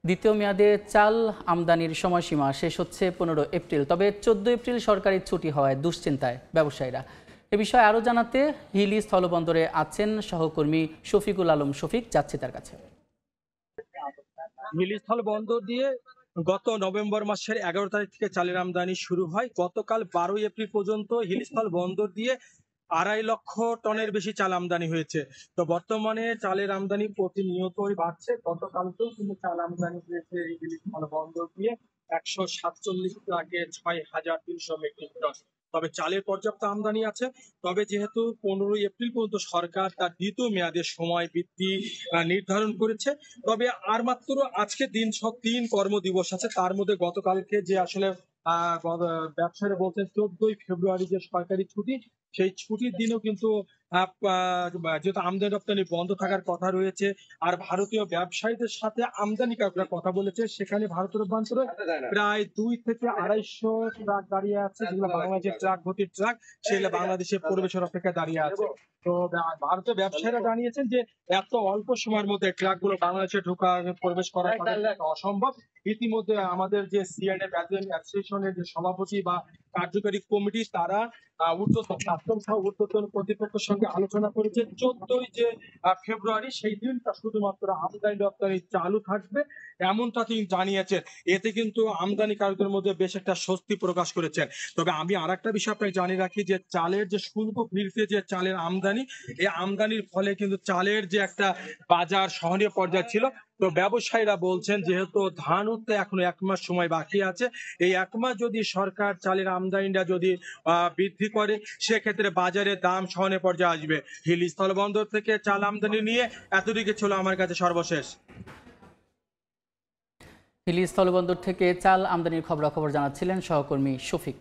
দ্বিতীয় মেয়াদে চাল আমদানির সময়সীমা শেষ হচ্ছে 15 এপ্রিল। তবে 14 এপ্রিল সরকারি ছুটি হওয়ায় দুশ্চিন্তায় ব্যবসায়ীরা। এ বিষয়ে আরও জানাতে হিলি স্থলবন্দরে আছেন সহকর্মী শফিকুল আলম শফিক। যাচ্ছে তার কাছে। হিলি স্থলবন্দর দিয়ে গত নভেম্বর মাসের 11 তারিখ থেকে চালের আমদানি শুরু হয়। গতকাল 12 এপ্রিল পর্যন্ত হিলি স্থলবন্দর দিয়ে 2.5 লক্ষ টনের বেশি চাল আমদানি হয়েছে। তো বর্তমানে চালের আমদানি প্রতিনিয়তই বাড়ছে। গতকালকেও কিন্তু চাল আমদানি হয়েছে এই হিলি স্থলবন্দর দিয়ে 147 ট্রাকে 6,300 মেট্রিক টন। তবে চালের পর্যাপ্ত আমদানি আছে। তবে যেহেতু 15 এপ্রিল পর্যন্ত সরকার তার দ্বিতীয় মেয়াদের সময় বৃদ্ধি নির্ধারণ করেছে, তবে আর মাত্র আজকে দিন 3 কর্মদিবস আছে। তার মধ্যে গতকালকে যে আসলে ব্যবসায়ীরা বলছেন 14ই ফেব্রুয়ারি যে সরকারি ছুটি, সেই ছুটির দিনেও কিন্তু যেহেতু আমদানি রপ্তানি বন্ধ থাকার কথা রয়েছে, আর ভারতীয় ব্যবসায়ীদের সাথে আমদানিকারকরা কথা বলেছে, সেখানে ভারতের অভ্যন্তরে প্রায় 2 থেকে 250 ট্রাক দাঁড়িয়ে আছে, যেগুলো বাংলাদেশের ট্রাক ভর্তির ট্রাক, সেগুলো বাংলাদেশে প্রবেশের অপেক্ষায় দাঁড়িয়ে আছে। তো ভারতীয় ব্যবসায়ীরা জানিয়েছেন যে এত অল্প সময়ের মধ্যে ট্রাকগুলো বাংলাদেশে প্রবেশ করা অসম্ভব। ইতিমধ্যে আমাদের যে সিআইডি অ্যাসোসিয়েশনের যে সভাপতি বা কার্যকারী কমিটি, তারা ঊর্ধ্বতন কর্তৃপক্ষের সঙ্গে আলোচনা করেছে 14ই যে ফেব্রুয়ারি সেই দিনটা শুধুমাত্র আমদানি রপ্তানি চালু থাকবে, এমনটা তিনি জানিয়েছেন। এতে কিন্তু আমদানিকারকদের মধ্যে বেশ একটা স্বস্তি প্রকাশ করেছেন। তবে আমি আর একটা বিষয় আপনাকে জানিয়ে রাখি যে চালের যে শুল্ক বৃদ্ধিতে যে চালের আমদানি, এই আমদানির ফলে কিন্তু চালের যে একটা বাজার সহনীয় পর্যায়ে ছিল। তো ব্যবসায়ীরা বলছেন যেহেতু ধান উঠতে এখনো 1 মাস সময় বাকি আছে, এই 1 মাস যদি সরকার চালের আমদানিটা যদি বৃদ্ধি করে, সেক্ষেত্রে বাজারে দাম সহনীয় পর্যায়ে আসবে। হিলি স্থলবন্দর থেকে চাল আমদানি নিয়ে এতদিকে ছিল আমার কাছে সর্বশেষ। হিলি স্থলবন্দর থেকে চাল আমদানির খবরাখবর জানাচ্ছিলেন সহকর্মী শফিক।